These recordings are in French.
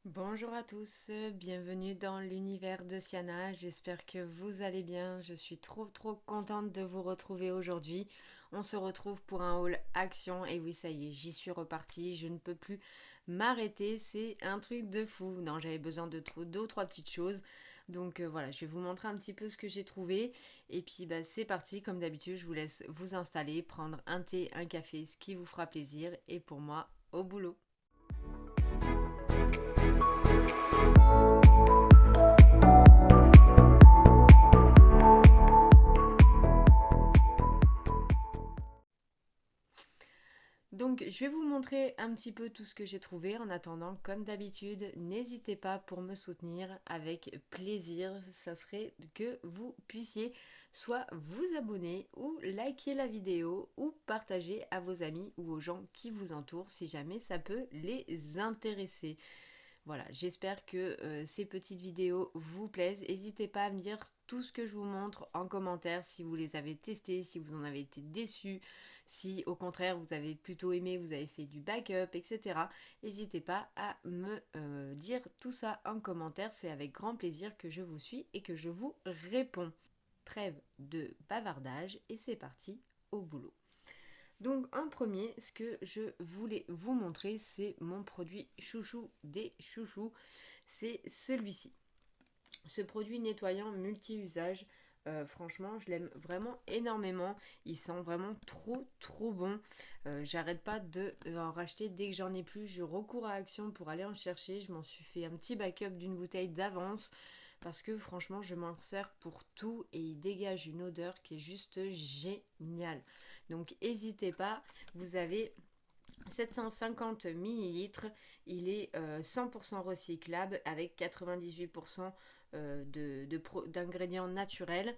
Bonjour à tous, bienvenue dans l'univers de Siana, j'espère que vous allez bien, je suis trop contente de vous retrouver aujourd'hui. On se retrouve pour un haul action et oui ça y est, j'y suis repartie, je ne peux plus m'arrêter, c'est un truc de fou. Non, j'avais besoin de deux ou trois petites choses, donc voilà, je vais vous montrer un petit peu ce que j'ai trouvé et puis bah, c'est parti, comme d'habitude je vous laisse vous installer, prendre un thé, un café, ce qui vous fera plaisir et pour moi, au boulot. Donc, je vais vous montrer un petit peu tout ce que j'ai trouvé. En attendant, comme d'habitude, n'hésitez pas pour me soutenir avec plaisir. Ça serait que vous puissiez soit vous abonner ou liker la vidéo ou partager à vos amis ou aux gens qui vous entourent si jamais ça peut les intéresser. Voilà, j'espère que ces petites vidéos vous plaisent. N'hésitez pas à me dire tout ce que je vous montre en commentaire si vous les avez testés, si vous en avez été déçus, si au contraire vous avez plutôt aimé, vous avez fait du backup, etc. N'hésitez pas à me dire tout ça en commentaire. C'est avec grand plaisir que je vous suis et que je vous réponds. Trêve de bavardage et c'est parti au boulot. Donc en premier, ce que je voulais vous montrer, c'est mon produit chouchou des chouchous. C'est celui-ci. Ce produit nettoyant multi-usage, franchement, je l'aime vraiment énormément. Il sent vraiment trop bon. J'arrête pas de en racheter dès que j'en ai plus. Je recours à Action pour aller en chercher. Je m'en suis fait un petit backup d'une bouteille d'avance parce que franchement, je m'en sers pour tout et il dégage une odeur qui est juste géniale. Donc, n'hésitez pas. Vous avez 750 millilitres. Il est 100% recyclable avec 98% d'ingrédients naturels.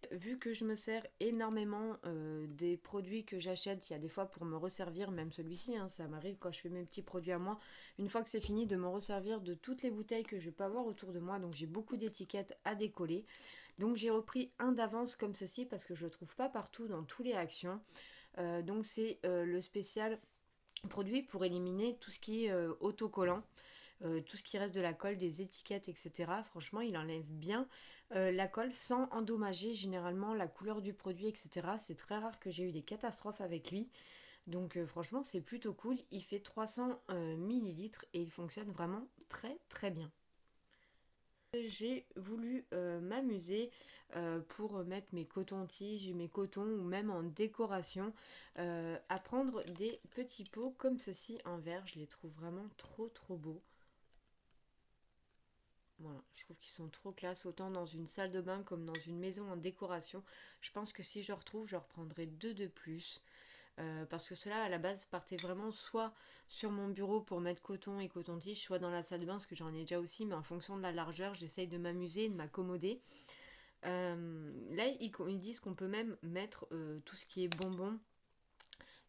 Vu que je me sers énormément des produits que j'achète, il y a des fois pour me resservir, même celui-ci, hein, ça m'arrive quand je fais mes petits produits à moi, une fois que c'est fini, de me resservir de toutes les bouteilles que je peux avoir autour de moi. Donc j'ai beaucoup d'étiquettes à décoller. Donc j'ai repris un d'avance comme ceci parce que je ne le trouve pas partout dans tous les actions. Donc c'est le spécial produit pour éliminer tout ce qui est autocollant, tout ce qui reste de la colle, des étiquettes, etc. Franchement, il enlève bien la colle sans endommager généralement la couleur du produit, etc. C'est très rare que j'ai eu des catastrophes avec lui. Donc franchement, c'est plutôt cool. Il fait 300 millilitres et il fonctionne vraiment très bien. J'ai voulu m'amuser pour mettre mes cotons-tiges, mes cotons ou même en décoration, à prendre des petits pots comme ceci en verre. Je les trouve vraiment trop beaux. Voilà, je trouve qu'ils sont trop classe, autant dans une salle de bain comme dans une maison en décoration. Je pense que si je retrouve, je reprendrai deux de plus. Parce que cela à la base partait vraiment soit sur mon bureau pour mettre coton et coton-tige, soit dans la salle de bain, parce que j'en ai déjà aussi, mais en fonction de la largeur, j'essaye de m'amuser, de m'accommoder. Là, ils disent qu'on peut même mettre tout ce qui est bonbons.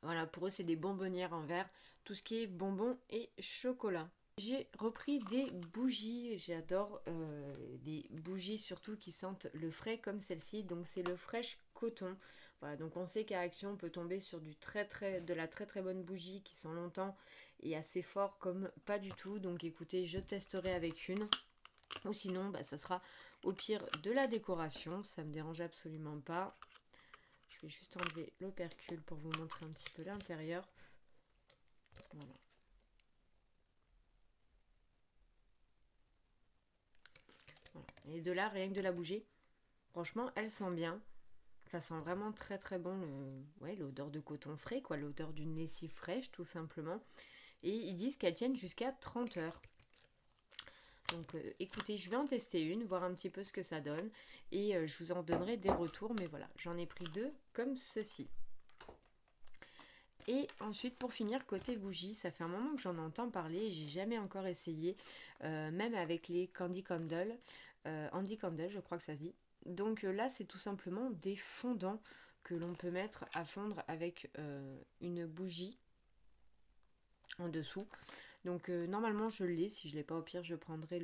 Voilà, pour eux, c'est des bonbonnières en verre. Tout ce qui est bonbons et chocolat. J'ai repris des bougies. J'adore les bougies surtout qui sentent le frais comme celle-ci. Donc c'est le Fresh Coton. Voilà, donc on sait qu'à Action on peut tomber sur de la très bonne bougie qui sent longtemps et assez fort comme pas du tout. Donc écoutez, je testerai avec une. Ou sinon, bah, ça sera au pire de la décoration. Ça me dérange absolument pas. Je vais juste enlever l'opercule pour vous montrer un petit peu l'intérieur. Voilà. Voilà. Et de là, rien que de la bougie, franchement, elle sent bien. Ça sent vraiment très bon, ouais, l'odeur de coton frais, quoi, l'odeur d'une lessive fraîche, tout simplement. Et ils disent qu'elles tiennent jusqu'à 30 heures. Donc écoutez, je vais en tester une, voir un petit peu ce que ça donne. Et je vous en donnerai des retours. Mais voilà, j'en ai pris deux comme ceci. Et ensuite, pour finir, côté bougie, ça fait un moment que j'en entends parler. J'ai jamais encore essayé, même avec les Candy Candle. Andy Candle, je crois que ça se dit. Donc là, c'est tout simplement des fondants que l'on peut mettre à fondre avec une bougie en dessous. Donc normalement, je l'ai. Si je l'ai pas, au pire, je prendrai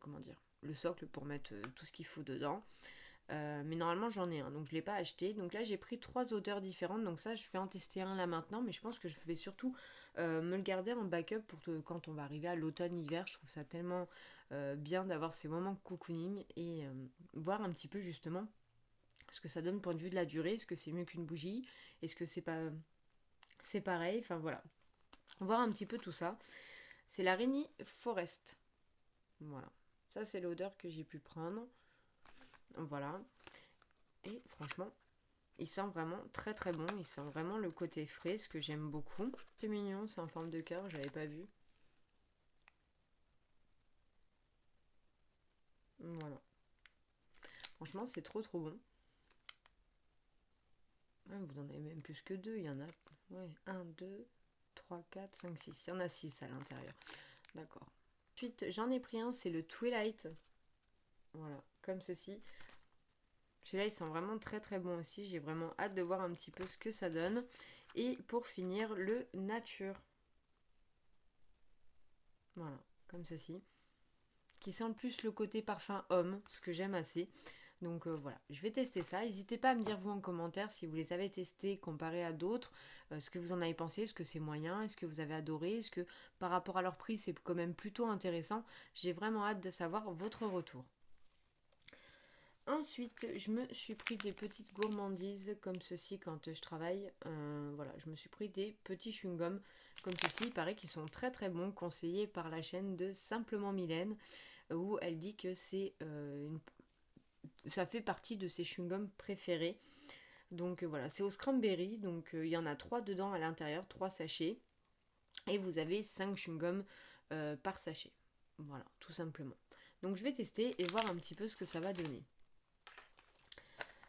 comment dire, le socle pour mettre tout ce qu'il faut dedans. Mais normalement j'en ai un, donc je ne l'ai pas acheté. Donc là j'ai pris trois odeurs différentes, donc ça je vais en tester un là maintenant, mais je pense que je vais surtout me le garder en backup pour quand on va arriver à l'automne-hiver. Je trouve ça tellement bien d'avoir ces moments de cocooning et voir un petit peu justement ce que ça donne point de vue de la durée. Est-ce que c'est mieux qu'une bougie? Est-ce que c'est pareil? Enfin voilà, voir un petit peu tout ça. C'est la Rainy Forest. Voilà. Ça, c'est l'odeur que j'ai pu prendre. Voilà. Et franchement, il sent vraiment très très bon. Il sent vraiment le côté frais, ce que j'aime beaucoup. C'est mignon, c'est en forme de cœur, j'avais pas vu. Voilà. Franchement, c'est trop trop bon. Ah, vous en avez même plus que deux. Il y en a, ouais, 1, 2, 3, 4, 5, 6. Il y en a 6 à l'intérieur. D'accord. Ensuite, j'en ai pris un, c'est le Twilight. Voilà, comme ceci. Celui-là, il sent vraiment très très bon aussi. J'ai vraiment hâte de voir un petit peu ce que ça donne. Et pour finir, le Nature. Voilà, comme ceci. Qui sent plus le côté parfum homme, ce que j'aime assez. Donc voilà, je vais tester ça. N'hésitez pas à me dire vous en commentaire si vous les avez testés comparés à d'autres, ce que vous en avez pensé, est-ce que c'est moyen, est-ce que vous avez adoré, est-ce que par rapport à leur prix c'est quand même plutôt intéressant. J'ai vraiment hâte de savoir votre retour. Ensuite, je me suis pris des petites gourmandises comme ceci quand je travaille. Voilà, je me suis pris des petits chewing-gums comme ceci. Il paraît qu'ils sont très très bons, conseillés par la chaîne de Simplement Mylène, où elle dit que ça fait partie de ses chewing-gums préférés. Donc voilà, c'est au cranberry, donc il y en a 3 dedans à l'intérieur, 3 sachets. Et vous avez 5 chewing-gums par sachet. Voilà, tout simplement. Donc je vais tester et voir un petit peu ce que ça va donner.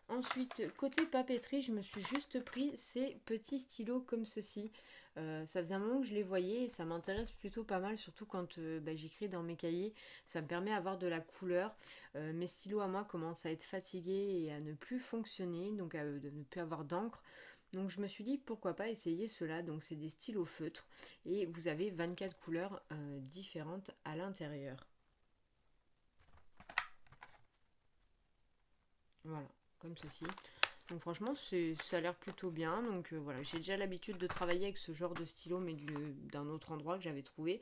Ensuite, côté papeterie, je me suis juste pris ces petits stylos comme ceci. Ça faisait un moment que je les voyais et ça m'intéresse plutôt pas mal, surtout quand j'écris dans mes cahiers. Ça me permet d'avoir de la couleur. Mes stylos à moi commencent à être fatigués et à ne plus fonctionner, donc de ne plus avoir d'encre. Donc je me suis dit pourquoi pas essayer cela. Donc c'est des stylos feutres et vous avez 24 couleurs différentes à l'intérieur. Voilà, comme ceci. Donc franchement, ça a l'air plutôt bien. Donc voilà, j'ai déjà l'habitude de travailler avec ce genre de stylo, mais d'un autre endroit que j'avais trouvé.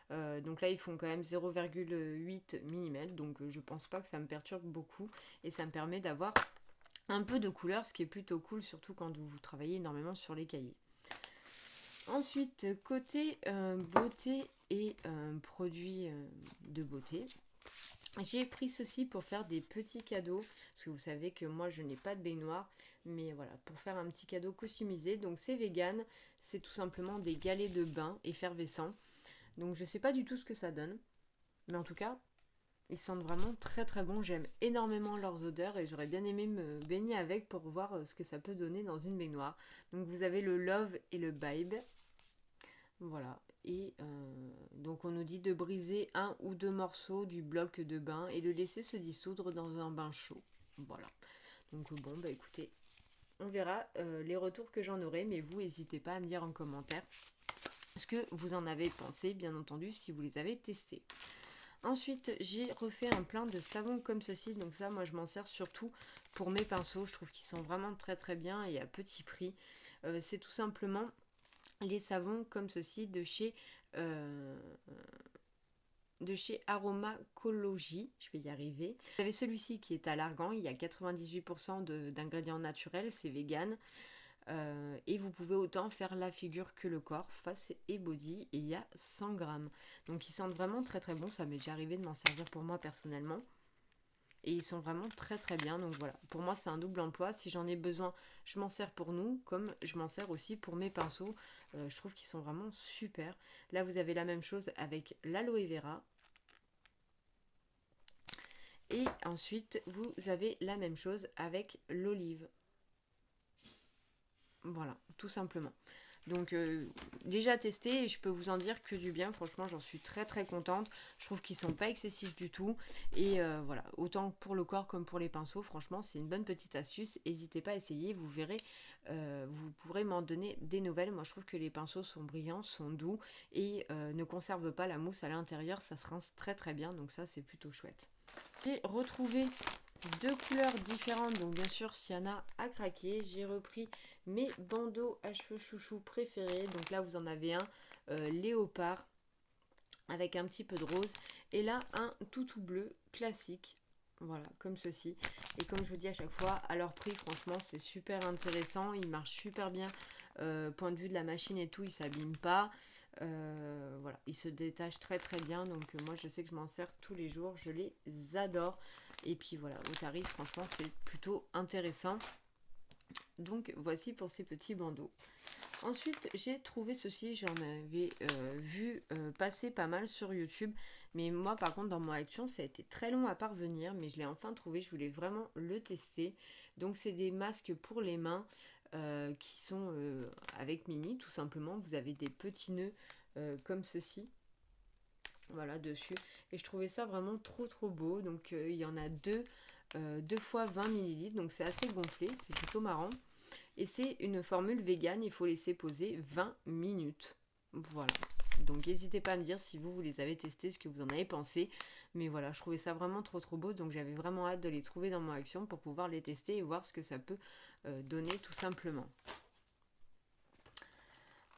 Donc là, ils font quand même 0,8 mm. Donc je pense pas que ça me perturbe beaucoup. Et ça me permet d'avoir un peu de couleur, ce qui est plutôt cool, surtout quand vous travaillez énormément sur les cahiers. Ensuite, côté beauté et produits de beauté, j'ai pris ceci pour faire des petits cadeaux, parce que vous savez que moi je n'ai pas de baignoire, mais voilà, pour faire un petit cadeau customisé. Donc c'est vegan, c'est tout simplement des galets de bain effervescents. Donc je sais pas du tout ce que ça donne, mais en tout cas, ils sentent vraiment très très bon. J'aime énormément leurs odeurs et j'aurais bien aimé me baigner avec pour voir ce que ça peut donner dans une baignoire. Donc vous avez le Love et le Vibe. Voilà. Et donc on nous dit de briser 1 ou 2 morceaux du bloc de bain et le laisser se dissoudre dans un bain chaud. Voilà. Donc bon, bah écoutez, on verra les retours que j'en aurai, mais vous n'hésitez pas à me dire en commentaire ce que vous en avez pensé, bien entendu, si vous les avez testés. Ensuite, j'ai refait un plein de savons comme ceci. Donc ça, moi, je m'en sers surtout pour mes pinceaux. Je trouve qu'ils sont vraiment très très bien et à petit prix. C'est tout simplement les savons comme ceci euh, de chez Aromacologie. Je vais y arriver. Vous avez celui-ci qui est à l'argan. Il y a 98% d'ingrédients naturels. C'est vegan. Et vous pouvez autant faire la figure que le corps, face et body, et il y a 100 grammes. Donc ils sentent vraiment très très bon, ça m'est déjà arrivé de m'en servir pour moi personnellement. Et ils sont vraiment très très bien, donc voilà. Pour moi c'est un double emploi, si j'en ai besoin, je m'en sers pour nous, comme je m'en sers aussi pour mes pinceaux. Je trouve qu'ils sont vraiment super. Là vous avez la même chose avec l'aloe vera. Et ensuite vous avez la même chose avec l'olive. Voilà, tout simplement. Donc déjà testé et je peux vous en dire que du bien. Franchement, j'en suis très très contente. Je trouve qu'ils sont pas excessifs du tout. Et voilà, autant pour le corps comme pour les pinceaux. Franchement, c'est une bonne petite astuce. N'hésitez pas à essayer. Vous verrez, vous pourrez m'en donner des nouvelles. Moi, je trouve que les pinceaux sont brillants, sont doux et ne conservent pas la mousse à l'intérieur. Ça se rince très très bien. Donc ça, c'est plutôt chouette. J'ai retrouvé 2 couleurs différentes, donc bien sûr Sienna a craqué. J'ai repris mes bandeaux à cheveux chouchou préférés. Donc là vous en avez un léopard avec un petit peu de rose. Et là, un toutou bleu classique. Voilà, comme ceci. Et comme je vous dis à chaque fois, à leur prix, franchement, c'est super intéressant. Ils marchent super bien. Point de vue de la machine et tout, ils s'abîment pas. Voilà, ils se détachent très très bien. Donc moi, je sais que je m'en sers tous les jours. Je les adore. Et puis voilà, au tarif, franchement, c'est plutôt intéressant. Donc voici pour ces petits bandeaux. Ensuite, j'ai trouvé ceci, j'en avais vu passer pas mal sur YouTube, mais moi par contre dans mon action ça a été très long à parvenir, mais je l'ai enfin trouvé, je voulais vraiment le tester. Donc c'est des masques pour les mains qui sont avec Mimi tout simplement, vous avez des petits nœuds comme ceci, voilà dessus, et je trouvais ça vraiment trop beau, donc il y en a deux fois 20 millilitres, donc c'est assez gonflé, c'est plutôt marrant. Et c'est une formule vegan, il faut laisser poser 20 minutes. Voilà. Donc n'hésitez pas à me dire si vous les avez testés, ce que vous en avez pensé. Mais voilà, je trouvais ça vraiment trop beau. Donc j'avais vraiment hâte de les trouver dans mon action pour pouvoir les tester et voir ce que ça peut donner tout simplement.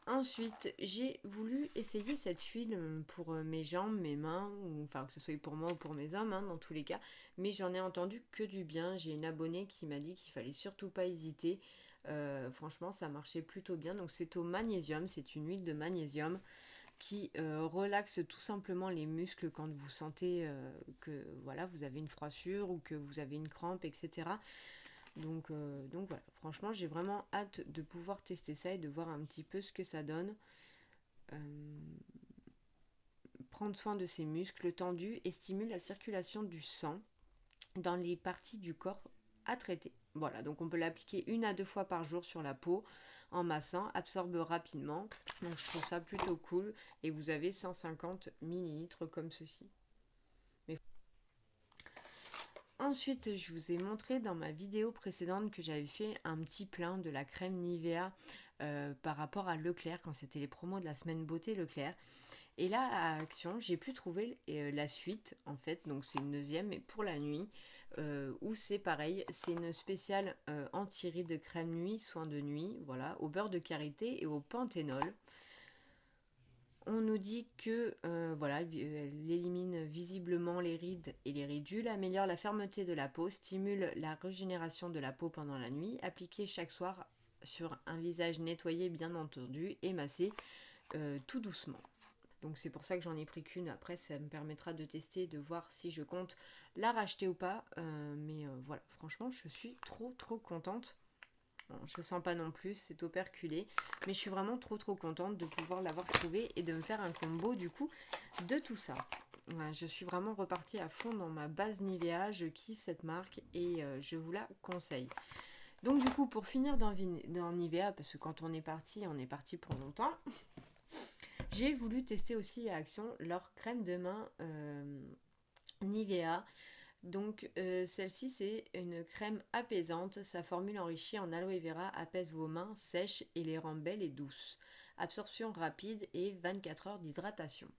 Ensuite, j'ai voulu essayer cette huile pour mes jambes, mes mains, ou, enfin que ce soit pour moi ou pour mes hommes, hein, dans tous les cas. Mais j'en ai entendu que du bien. J'ai une abonnée qui m'a dit qu'il fallait surtout pas hésiter. Franchement, ça marchait plutôt bien. Donc c'est au magnésium, c'est une huile de magnésium qui relaxe tout simplement les muscles quand vous sentez que voilà, vous avez une froissure ou que vous avez une crampe, etc. Donc voilà, franchement, j'ai vraiment hâte de pouvoir tester ça et de voir un petit peu ce que ça donne. Euh, Prendre soin de ses muscles tendus et stimule la circulation du sang dans les parties du corps à traiter. Voilà, donc on peut l'appliquer 1 à 2 fois par jour sur la peau en massant, absorbe rapidement. Donc je trouve ça plutôt cool. Et vous avez 150 millilitres comme ceci. Mais ensuite, je vous ai montré dans ma vidéo précédente que j'avais fait un petit plein de la crème Nivea par rapport à Leclerc quand c'était les promos de la semaine beauté Leclerc. Et là, à Action, j'ai pu trouver la suite, en fait, donc c'est une deuxième, mais pour la nuit, où c'est pareil, c'est une spéciale anti-rides crème nuit, soin de nuit, voilà, au beurre de karité et au panthénol. On nous dit que voilà, elle élimine visiblement les rides et les ridules, améliore la fermeté de la peau, stimule la régénération de la peau pendant la nuit, appliquée chaque soir sur un visage nettoyé bien entendu et massé tout doucement. Donc c'est pour ça que j'en ai pris qu'une. Après, ça me permettra de tester, de voir si je compte la racheter ou pas. Mais voilà, franchement, je suis trop contente. Bon, je ne sens pas non plus, c'est operculé. Mais je suis vraiment trop contente de pouvoir l'avoir trouvée et de me faire un combo du coup de tout ça. Ouais, je suis vraiment repartie à fond dans ma base Nivea. Je kiffe cette marque et je vous la conseille. Donc du coup, pour finir dans Nivea, parce que quand on est parti pour longtemps. J'ai voulu tester aussi à Action leur crème de main Nivea. Donc celle-ci c'est une crème apaisante. Sa formule enrichie en aloe vera apaise vos mains sèches et les rend belles et douces. Absorption rapide et 24 heures d'hydratation.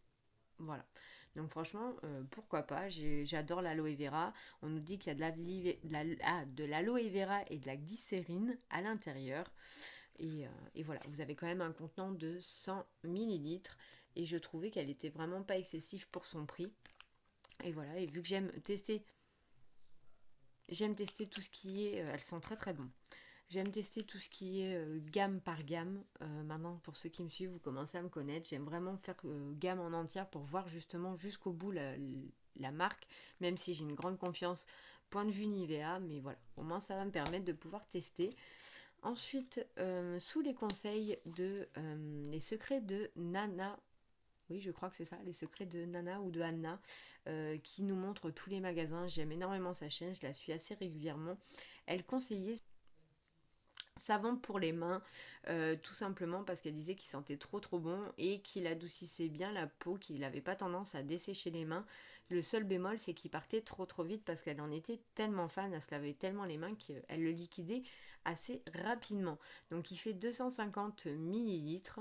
Voilà. Donc franchement, pourquoi pas, j'adore l'aloe vera. On nous dit qu'il y a de l'aloe vera et de la glycérine à l'intérieur. Et voilà, vous avez quand même un contenant de 100 millilitres. Et je trouvais qu'elle était vraiment pas excessive pour son prix. Et voilà, et vu que j'aime tester tout ce qui est... elles sont très bon. J'aime tester tout ce qui est gamme par gamme. Maintenant, pour ceux qui me suivent, vous commencez à me connaître. J'aime vraiment faire gamme en entière pour voir justement jusqu'au bout la marque. Même si j'ai une grande confiance point de vue Nivea. Mais voilà, au moins ça va me permettre de pouvoir tester. Ensuite, sous les conseils de les secrets de Nana, oui je crois que c'est ça, les secrets de Nana ou de Anna, qui nous montre tous les magasins, j'aime énormément sa chaîne, je la suis assez régulièrement. Elle conseillait savon pour les mains, tout simplement parce qu'elle disait qu'il sentait trop bon et qu'il adoucissait bien la peau, qu'il n'avait pas tendance à dessécher les mains. Le seul bémol c'est qu'il partait trop vite parce qu'elle en était tellement fan, elle se lavait tellement les mains qu'elle le liquidait assez rapidement. Donc il fait 250 millilitres.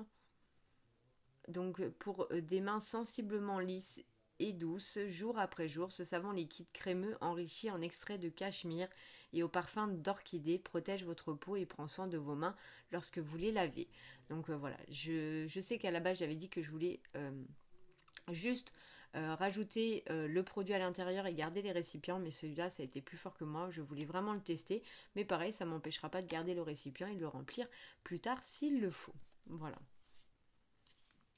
Donc pour des mains sensiblement lisses et douce jour après jour. Ce savon liquide crémeux enrichi en extrait de cachemire et au parfum d'orchidée protège votre peau et prend soin de vos mains lorsque vous les lavez. Donc voilà, je sais qu'à la base j'avais dit que je voulais juste rajouter le produit à l'intérieur et garder les récipients, mais celui-là ça a été plus fort que moi, je voulais vraiment le tester, mais pareil ça m'empêchera pas de garder le récipient et de le remplir plus tard s'il le faut. Voilà.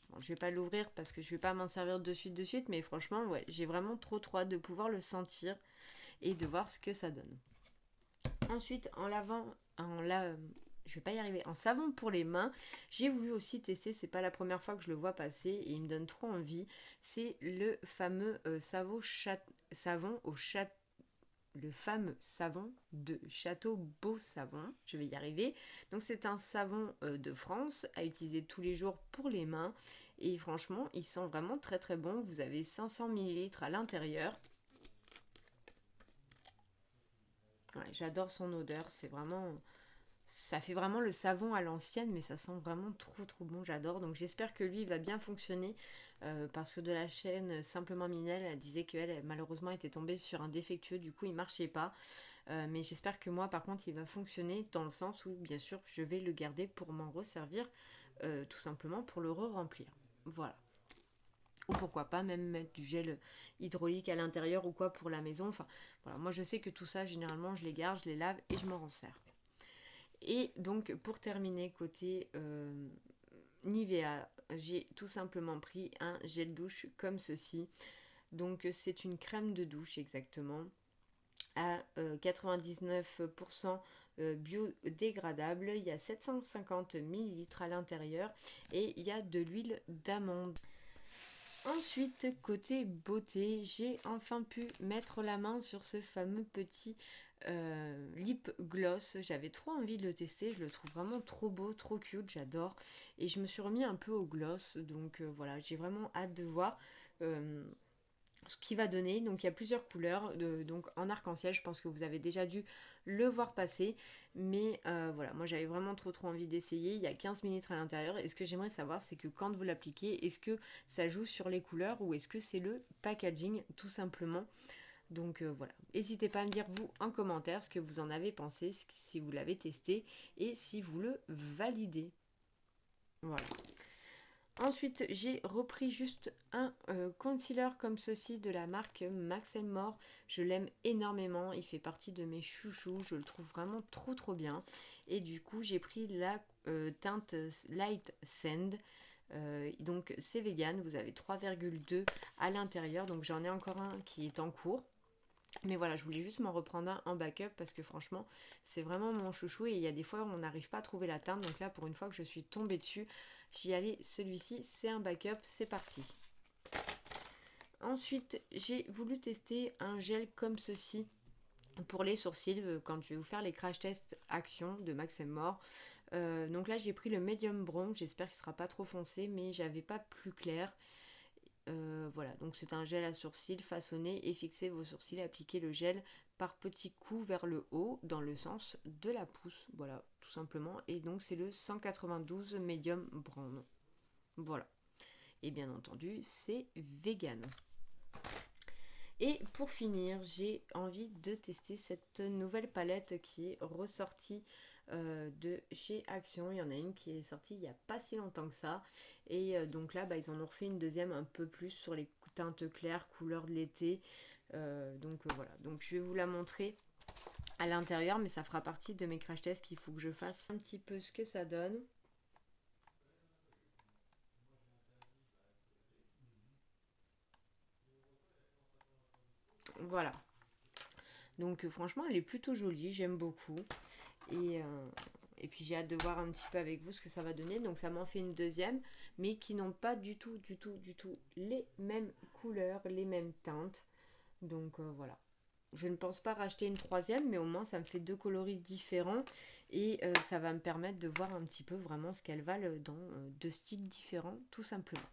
Bon, je vais pas l'ouvrir parce que je vais pas m'en servir de suite, mais franchement ouais, j'ai vraiment trop hâte de pouvoir le sentir et de voir ce que ça donne. Ensuite, je vais pas y arriver, en savon pour les mains, j'ai voulu aussi tester, c'est pas la première fois que je le vois passer et il me donne trop envie. C'est le fameux savon au chat, le fameux savon de Château Beau Savon. Je vais y arriver. Donc c'est un savon de France à utiliser tous les jours pour les mains et franchement, il sent vraiment très très bon. Vous avez 500 millilitres à l'intérieur. Ouais, j'adore son odeur, c'est vraiment ça fait vraiment le savon à l'ancienne, mais ça sent vraiment trop trop bon, j'adore. Donc j'espère que lui va bien fonctionner parce que de la chaîne Simplement Minel, elle disait qu'elle malheureusement était tombée sur un défectueux, du coup il marchait pas. Mais j'espère que moi par contre il va fonctionner dans le sens où bien sûr je vais le garder pour m'en resservir tout simplement pour le re-remplir. Voilà. Ou pourquoi pas même mettre du gel hydraulique à l'intérieur ou quoi pour la maison. Enfin voilà, moi je sais que tout ça généralement je les garde, je les lave et je m'en resserre. Et donc pour terminer côté Nivea, j'ai tout simplement pris un gel douche comme ceci. Donc c'est une crème de douche exactement à 99% biodégradable. Il y a 750 millilitres à l'intérieur et il y a de l'huile d'amande. Ensuite, côté beauté, j'ai enfin pu mettre la main sur ce fameux petit lip gloss. J'avais trop envie de le tester, je le trouve vraiment trop beau, trop cute, j'adore. Et je me suis remis un peu au gloss, donc voilà, j'ai vraiment hâte de voir ce qu'il va donner. Donc il y a plusieurs couleurs, donc en arc-en-ciel, je pense que vous avez déjà dû le voir passer. Mais voilà, moi j'avais vraiment trop envie d'essayer. Il y a 15 millilitres à l'intérieur. Et ce que j'aimerais savoir, c'est que quand vous l'appliquez, est-ce que ça joue sur les couleurs ou est-ce que c'est le packaging tout simplement. Donc voilà, n'hésitez pas à me dire vous en commentaire ce que vous en avez pensé, si vous l'avez testé et si vous le validez. Voilà. Ensuite, j'ai repris juste un concealer comme ceci de la marque Max More. Je l'aime énormément, il fait partie de mes chouchous, je le trouve vraiment trop bien. Et du coup, j'ai pris la teinte Light Sand. Donc c'est vegan, vous avez 3,2 à l'intérieur, donc j'en ai encore un qui est en cours. Mais voilà, je voulais juste m'en reprendre un en backup parce que franchement, c'est vraiment mon chouchou et il y a des fois où on n'arrive pas à trouver la teinte. Donc là, pour une fois que je suis tombée dessus, j'y allais, celui-ci, c'est un backup, c'est parti. Ensuite, j'ai voulu tester un gel comme ceci pour les sourcils quand je vais vous faire les crash tests Action de Max More. Donc là, j'ai pris le medium brown, j'espère qu'il ne sera pas trop foncé, mais j'avais pas plus clair. Voilà, donc c'est un gel à sourcils façonné et fixez vos sourcils, appliquez le gel par petits coups vers le haut dans le sens de la pousse, voilà, tout simplement. Et donc c'est le 192 Medium Brown. Voilà. Et bien entendu, c'est vegan. Et pour finir, j'ai envie de tester cette nouvelle palette qui est ressortie de chez Action. Il y en a une qui est sortie il n'y a pas si longtemps que ça. Et donc là, ils en ont refait une deuxième un peu plus sur les teintes claires, couleur de l'été. Donc voilà, donc je vais vous la montrer à l'intérieur, mais ça fera partie de mes crash tests qu'il faut que je fasse un petit peu ce que ça donne. Voilà. Donc franchement, elle est plutôt jolie, j'aime beaucoup. Et, euh, et puis j'ai hâte de voir un petit peu avec vous ce que ça va donner. Donc ça m'en fait une deuxième, mais qui n'ont pas du tout les mêmes couleurs, les mêmes teintes. Donc voilà. Je ne pense pas racheter une troisième, mais au moins ça me fait deux coloris différents. Et ça va me permettre de voir un petit peu vraiment ce qu'elles valent dans deux styles différents, tout simplement.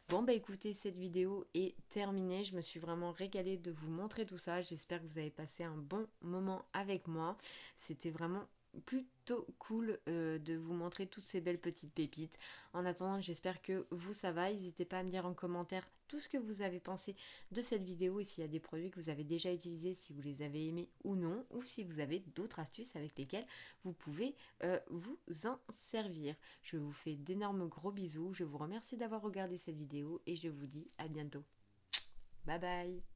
Bon écoutez, cette vidéo est terminée. Je me suis vraiment régalée de vous montrer tout ça. J'espère que vous avez passé un bon moment avec moi. C'était vraiment plutôt cool de vous montrer toutes ces belles petites pépites. En attendant, j'espère que vous ça va. N'hésitez pas à me dire en commentaire tout ce que vous avez pensé de cette vidéo et s'il y a des produits que vous avez déjà utilisés, si vous les avez aimés ou non, ou si vous avez d'autres astuces avec lesquelles vous pouvez vous en servir. Je vous fais d'énormes gros bisous. Je vous remercie d'avoir regardé cette vidéo et je vous dis à bientôt. Bye bye.